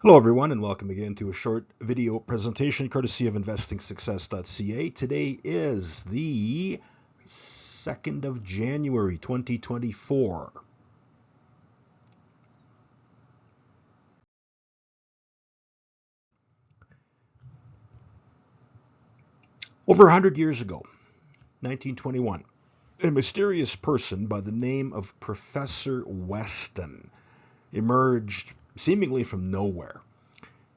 Hello everyone and welcome again to a short video presentation courtesy of investingsuccess.ca. Today is the 2nd of January 2024. Over 100 years ago, 1921, a mysterious person by the name of Professor Weston emerged seemingly from nowhere.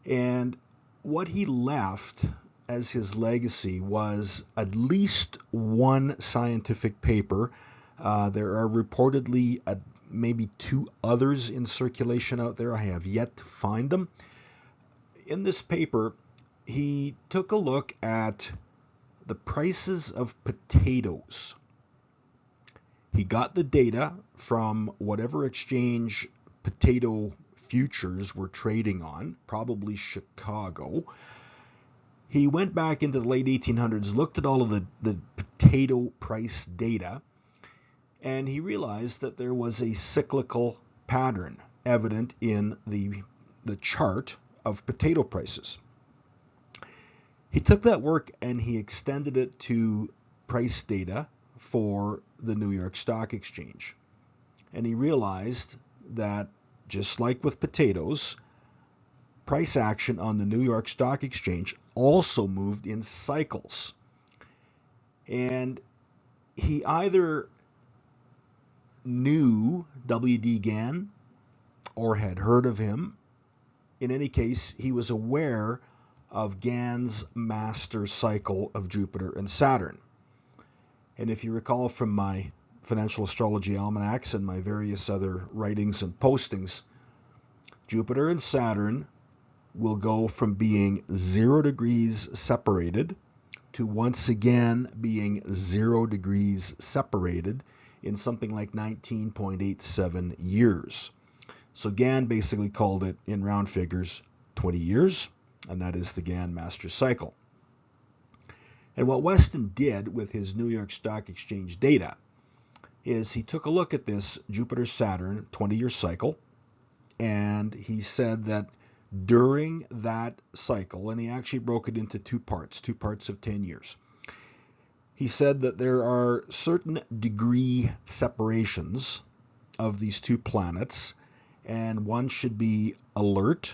And what he left as his legacy was at least one scientific paper. There are reportedly maybe two others in circulation out there. I have yet to find them. In this paper, he took a look at the prices of potatoes. He got the data from whatever exchange potato futures were trading on, probably Chicago. He went back into the late 1800s, looked at all of the potato price data, and he realized that there was a cyclical pattern evident in the chart of potato prices. He took that work and he extended it to price data for the New York Stock Exchange. And he realized that just like with potatoes, price action on the New York Stock Exchange also moved in cycles. And he either knew W.D. Gann or had heard of him. In any case, he was aware of Gann's master cycle of Jupiter and Saturn. And if you recall from my Financial Astrology Almanacs and my various other writings and postings, Jupiter and Saturn will go from being 0 degrees separated to once again being 0 degrees separated in something like 19.87 years. So Gann basically called it, in round figures, 20 years, and that is the Gann master cycle. And what Weston did with his New York Stock Exchange data is he took a look at this Jupiter-Saturn 20-year cycle, and he said that during that cycle, and he actually broke it into two parts of 10 years, he said that there are certain degree separations of these two planets, and one should be alert,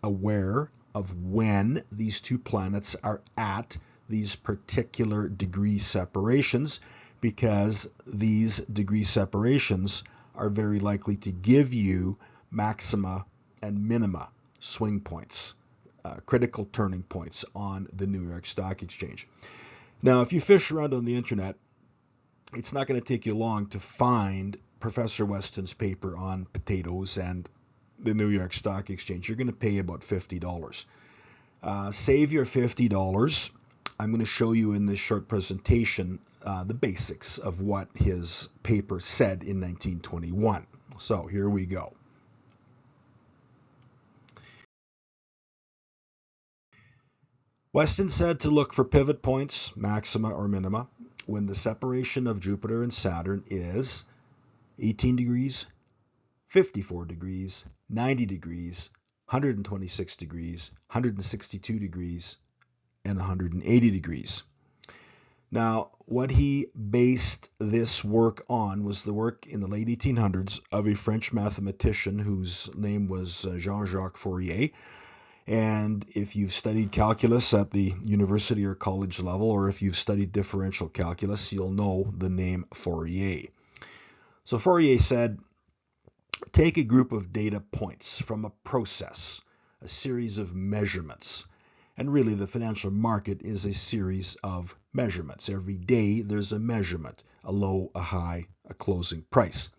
aware of when these two planets are at these particular degree separations, because these degree separations are very likely to give you maxima and minima, swing points, critical turning points on the New York Stock Exchange. Now, if you fish around on the internet, it's not going to take you long to find Professor Weston's paper on potatoes and the New York Stock Exchange. You're going to pay about $50. Save your $50. I'm going to show you in this short presentation the basics of what his paper said in 1921. So here we go. Weston said to look for pivot points, maxima or minima, when the separation of Jupiter and Saturn is 18 degrees, 54 degrees, 90 degrees, 126 degrees, 162 degrees, and 180 degrees. Now, what he based this work on was the work in the late 1800s of a French mathematician whose name was Jean-Jacques Fourier. And if you've studied calculus at the university or college level, or if you've studied differential calculus, you'll know the name Fourier. So Fourier said, take a group of data points from a process, a series of measurements. And really, the financial market is a series of measurements. Every day, there's a measurement, a low, a high, a closing price.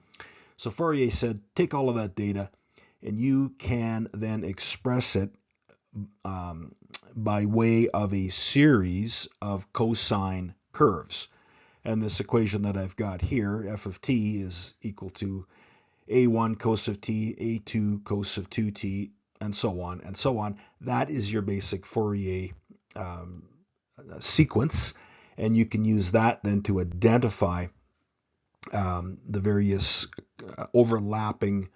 So Fourier said, take all of that data, and you can then express it by way of a series of cosine curves. And this equation that I've got here, f of t, is equal to a1 cos of t, a2 cos of 2t, and so on and so on. That is your basic Fourier sequence, and you can use that then to identify the various overlapping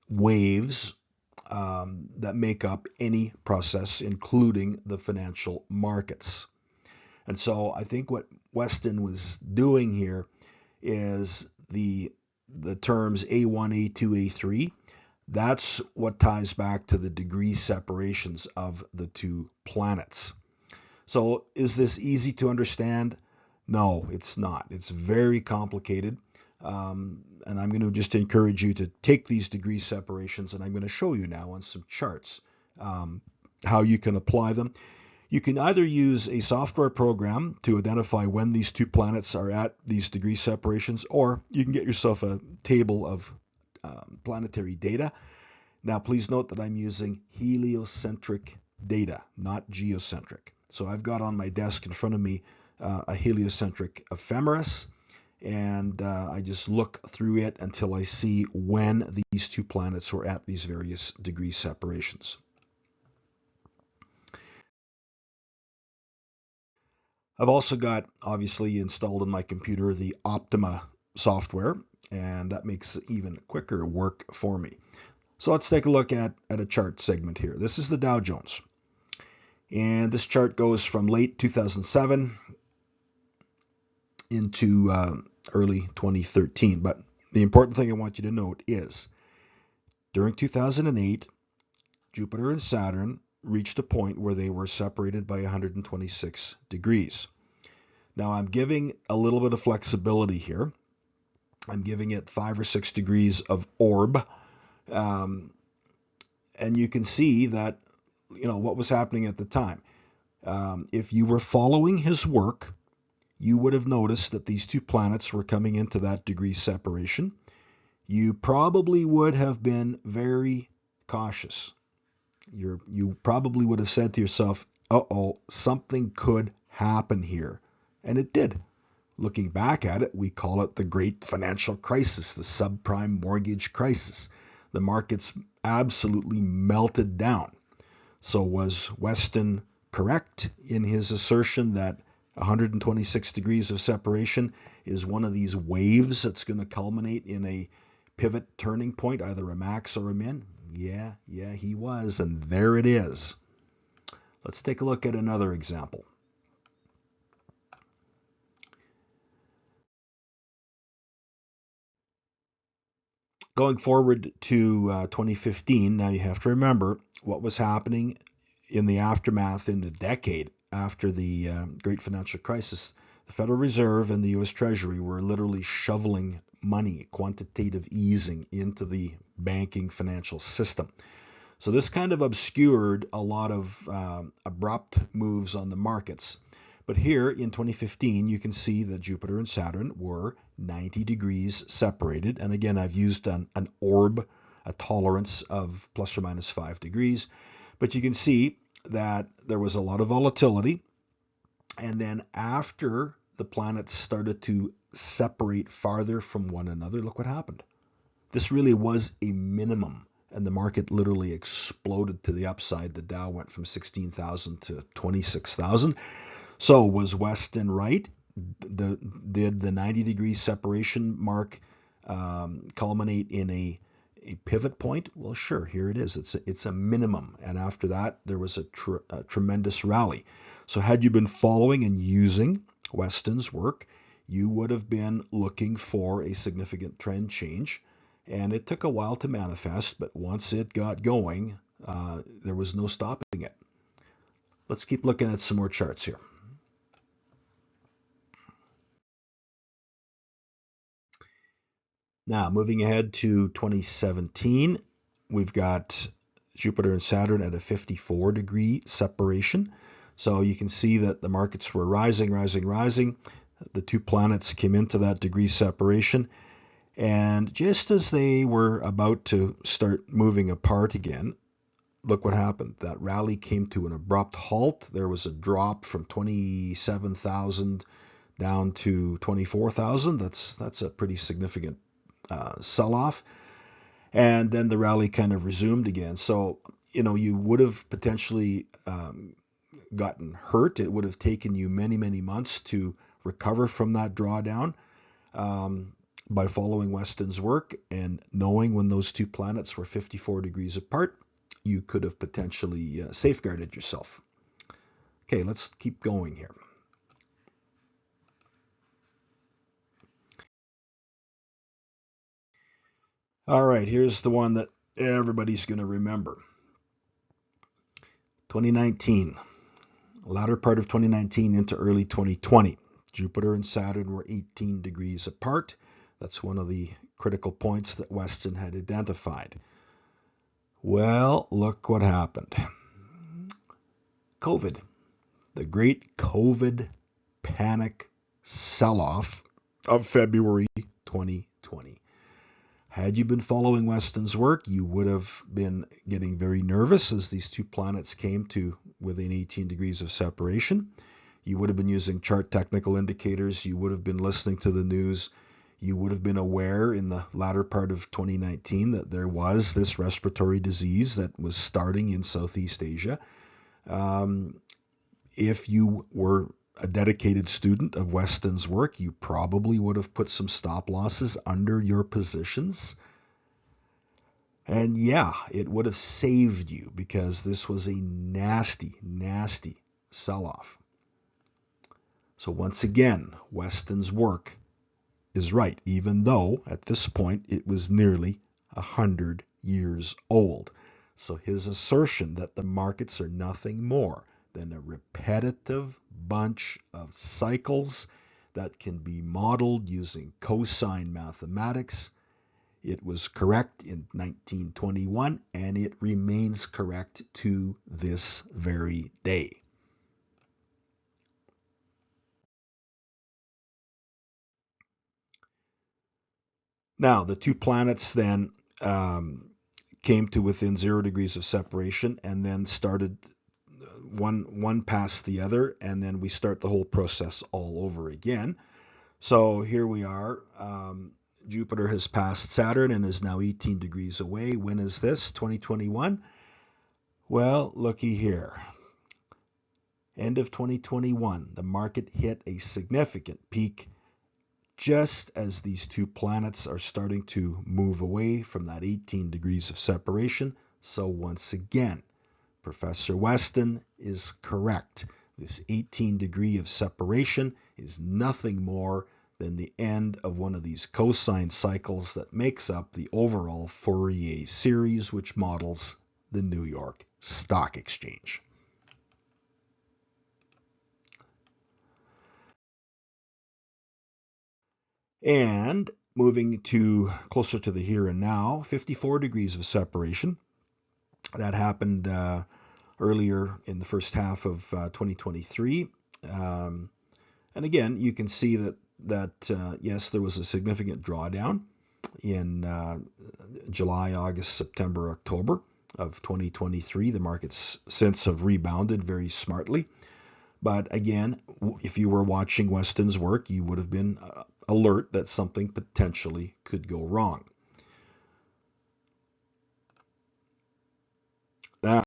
waves that make up any process, including the financial markets. And so I think what Weston was doing here is the terms A1, A2, A3. That's what ties back to the degree separations of the two planets. So is this easy to understand? No, it's not. It's very complicated. And I'm going to just encourage you to take these degree separations, and I'm going to show you now on some charts how you can apply them. You can either use a software program to identify when these two planets are at these degree separations, or you can get yourself a table of planetary data. Now, please note that I'm using heliocentric data, not geocentric. So I've got on my desk in front of me a heliocentric ephemeris, and I just look through it until I see when these two planets were at these various degree separations. I've also got, obviously, installed in my computer the Optima software, and that makes even quicker work for me. So let's take a look at a chart segment here. This is the Dow Jones. And this chart goes from late 2007 into early 2013. But the important thing I want you to note is during 2008, Jupiter and Saturn reached a point where they were separated by 126 degrees. Now I'm giving a little bit of flexibility here. I'm giving it 5 or 6 degrees of orb. And you can see that, what was happening at the time. If you were following his work, you would have noticed that these two planets were coming into that degree separation. You probably would have been very cautious. You probably would have said to yourself, uh-oh, something could happen here. And it did. Looking back at it, we call it the great financial crisis, the subprime mortgage crisis. The markets absolutely melted down. So was Weston correct in his assertion that 126 degrees of separation is one of these waves that's going to culminate in a pivot turning point, either a max or a min? Yeah, he was, and there it is. Let's take a look at another example. Going forward to 2015, now you have to remember what was happening in the aftermath in the decade after the great financial crisis. The Federal Reserve and the U.S. Treasury were literally shoveling money, quantitative easing, into the banking financial system. So this kind of obscured a lot of abrupt moves on the markets. But here in 2015, you can see that Jupiter and Saturn were 90 degrees separated. And again, I've used an orb, a tolerance of plus or minus 5 degrees. But you can see that there was a lot of volatility. And then after the planets started to separate farther from one another, look what happened. This really was a minimum. And the market literally exploded to the upside. The Dow went from 16,000 to 26,000. So was Weston right? Did the 90-degree separation mark culminate in a pivot point? Well, sure, here it is. It's a minimum. And after that, there was a tremendous rally. So had you been following and using Weston's work, you would have been looking for a significant trend change. And it took a while to manifest, but once it got going, there was no stopping it. Let's keep looking at some more charts here. Now, moving ahead to 2017, we've got Jupiter and Saturn at a 54-degree separation. So you can see that the markets were rising. The two planets came into that degree separation. And just as they were about to start moving apart again, look what happened. That rally came to an abrupt halt. There was a drop from 27,000 down to 24,000. That's a pretty significant sell-off. And then the rally kind of resumed again. So, you would have potentially gotten hurt. It would have taken you many, many months to recover from that drawdown. By following Weston's work and knowing when those two planets were 54 degrees apart. you could have potentially safeguarded yourself. Okay, let's keep going here. All right, here's the one that everybody's going to remember. 2019, latter part of 2019 into early 2020. Jupiter and Saturn were 18 degrees apart. That's one of the critical points that Weston had identified. Well, look what happened. COVID, the great COVID panic sell-off of February 2020. Had you been following Weston's work, you would have been getting very nervous as these two planets came to within 18 degrees of separation. You would have been using chart technical indicators. You would have been listening to the news. You would have been aware in the latter part of 2019 that there was this respiratory disease that was starting in Southeast Asia. If you were a dedicated student of Weston's work, you probably would have put some stop losses under your positions. And yeah, it would have saved you because this was a nasty, nasty sell-off. So once again, Weston's work is right, even though at this point it was nearly 100 years old. So his assertion that the markets are nothing more than a repetitive bunch of cycles that can be modeled using cosine mathematics, it was correct in 1921 and it remains correct to this very day. Now, the two planets then came to within 0 degrees of separation and then started one past the other, and then we start the whole process all over again. So here we are. Jupiter has passed Saturn and is now 18 degrees away. When is this? 2021? Well, looky here. End of 2021, the market hit a significant peak just as these two planets are starting to move away from that 18 degrees of separation. So once again, Professor Weston is correct. This 18 degree of separation is nothing more than the end of one of these cosine cycles that makes up the overall Fourier series, which models the New York Stock Exchange. And moving to closer to the here and now, 54 degrees of separation. That happened earlier in the first half of 2023. And again, you can see that yes, there was a significant drawdown in July, August, September, October of 2023. The markets since have rebounded very smartly. But again, if you were watching Weston's work, you would have been alert that something potentially could go wrong. Now,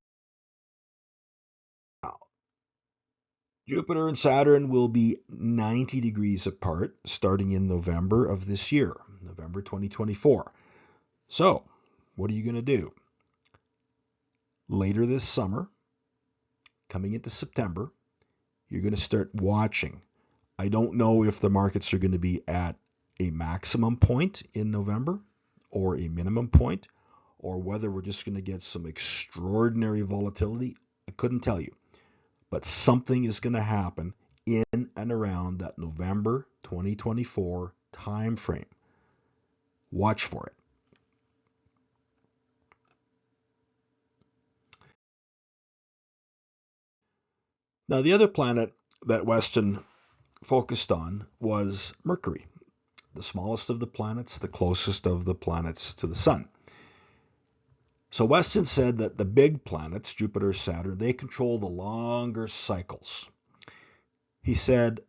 Jupiter and Saturn will be 90 degrees apart starting in November of this year, November 2024. So, what are you going to do? Later this summer, coming into September, you're going to start watching. I don't know if the markets are going to be at a maximum point in November or a minimum point, or whether we're just going to get some extraordinary volatility. I couldn't tell you. But something is going to happen in and around that November 2024 time frame. Watch for it. Now, the other planet that Weston focused on was Mercury, the smallest of the planets, the closest of the planets to the sun. So Weston said that the big planets, Jupiter, Saturn, they control the longer cycles. He said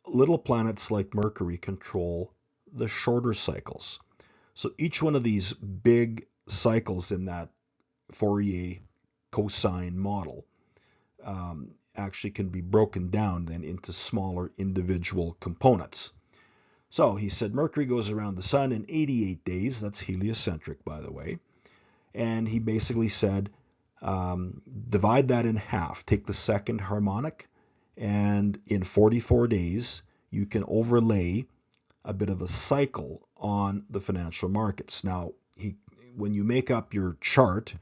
little planets like Mercury control the shorter cycles. So each one of these big cycles in that Fourier cosine model actually can be broken down then into smaller individual components. So he said Mercury goes around the sun in 88 days. That's heliocentric, by the way. And he basically said Divide that in half. Take the second harmonic, and in 44 days, you can overlay a bit of a cycle on the financial markets. Now, when you make up your chart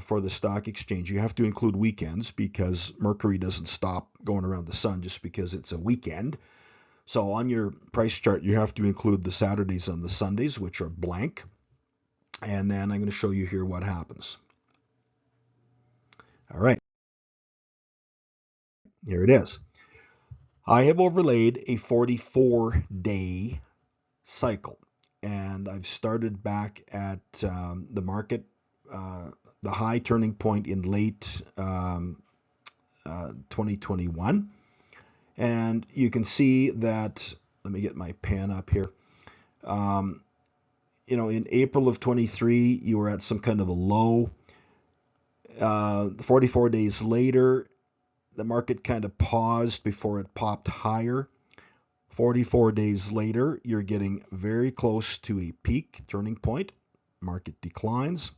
for the stock exchange, you have to include weekends because Mercury doesn't stop going around the sun just because it's a weekend. So on your price chart, you have to include the Saturdays and the Sundays, which are blank. And then I'm going to show you here what happens. All right, here it is. I have overlaid a 44-day cycle, and I've started back at the market, the high turning point in late 2021. And you can see that, let me get my pen up here. In April of 23, you were at some kind of a low. 44 days later, the market kind of paused before it popped higher. 44 days later, you're getting very close to a peak turning point. Market declines.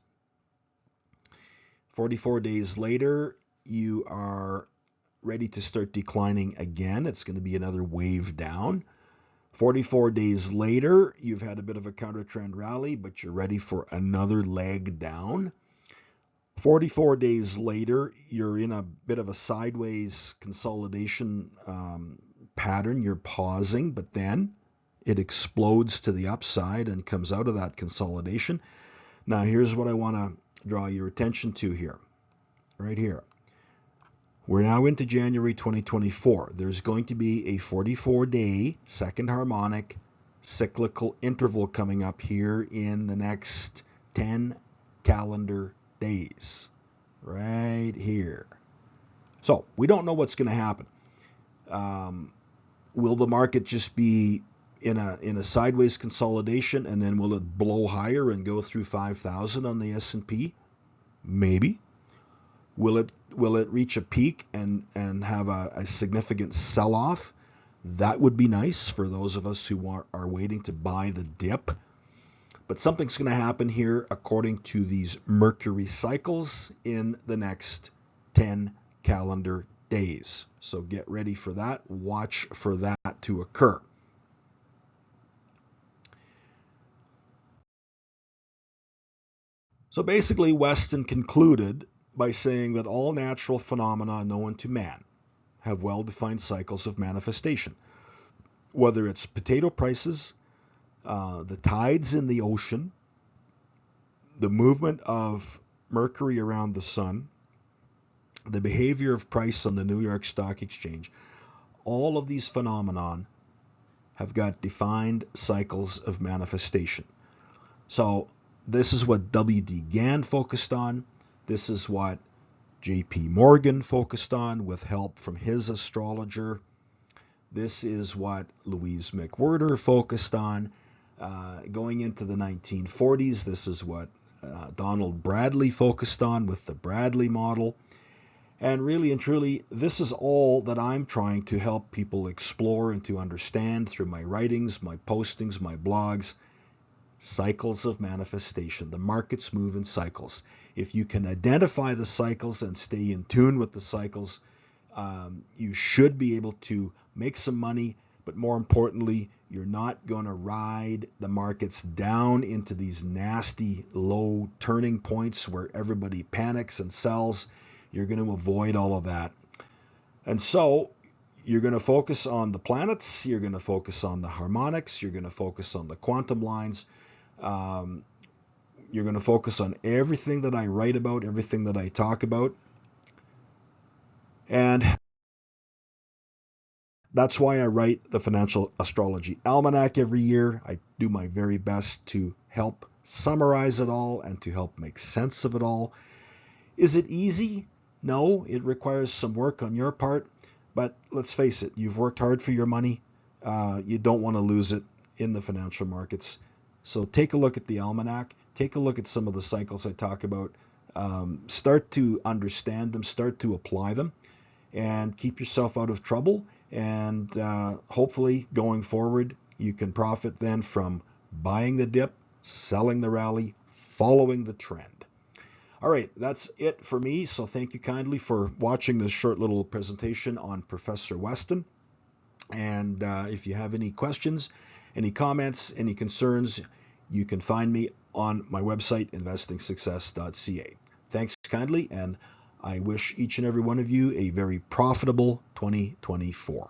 44 days later, you are ready to start declining again. It's going to be another wave down. 44 days later, you've had a bit of a counter trend rally, but you're ready for another leg down. 44 days later, you're in a bit of a sideways consolidation pattern. You're pausing, but then it explodes to the upside and comes out of that consolidation. Now, here's what I want to draw your attention to here, right here. We're now into January 2024. There's going to be a 44-day second harmonic cyclical interval coming up here in the next 10 calendar days, right here. So we don't know what's going to happen. Will the market just be in a sideways consolidation, and then will it blow higher and go through 5,000 on the S&P? Maybe. Will it reach a peak and have a significant sell-off? That would be nice for those of us who are waiting to buy the dip. But something's going to happen here according to these Mercury cycles in the next 10 calendar days. So get ready for that. Watch for that to occur. So basically, Weston concluded by saying that all natural phenomena known to man have well-defined cycles of manifestation. Whether it's potato prices, the tides in the ocean, the movement of Mercury around the sun, the behavior of price on the New York Stock Exchange, all of these phenomenon have got defined cycles of manifestation. So this is what W.D. Gann focused on. This is what J.P. Morgan focused on with help from his astrologer. This is what Louise McWhirter focused on. Going into the 1940s, this is what Donald Bradley focused on with the Bradley model. And really and truly, this is all that I'm trying to help people explore and to understand through my writings, my postings, my blogs. Cycles of manifestation. The markets move in cycles. If you can identify the cycles and stay in tune with the cycles, you should be able to make some money, but more importantly, you're not going to ride the markets down into these nasty low turning points where everybody panics and sells. You're going to avoid all of that. And so you're going to focus on the planets, you're going to focus on the harmonics, you're going to focus on the quantum lines. You're going to focus on everything that I write about, everything that I talk about. And that's why I write the Financial Astrology Almanac every year. I do my very best to help summarize it all and to help make sense of it all. Is it easy? No, it requires some work on your part. But let's face it, you've worked hard for your money. You don't want to lose it in the financial markets. So take a look at the almanac. Take a look at some of the cycles I talk about. Start to understand them. Start to apply them. And keep yourself out of trouble. And hopefully, going forward, you can profit then from buying the dip, selling the rally, following the trend. All right, that's it for me. So thank you kindly for watching this short little presentation on Professor Weston. And if you have any questions, any comments, any concerns, you can find me on my website, investingsuccess.ca. Thanks kindly, and I wish each and every one of you a very profitable 2024.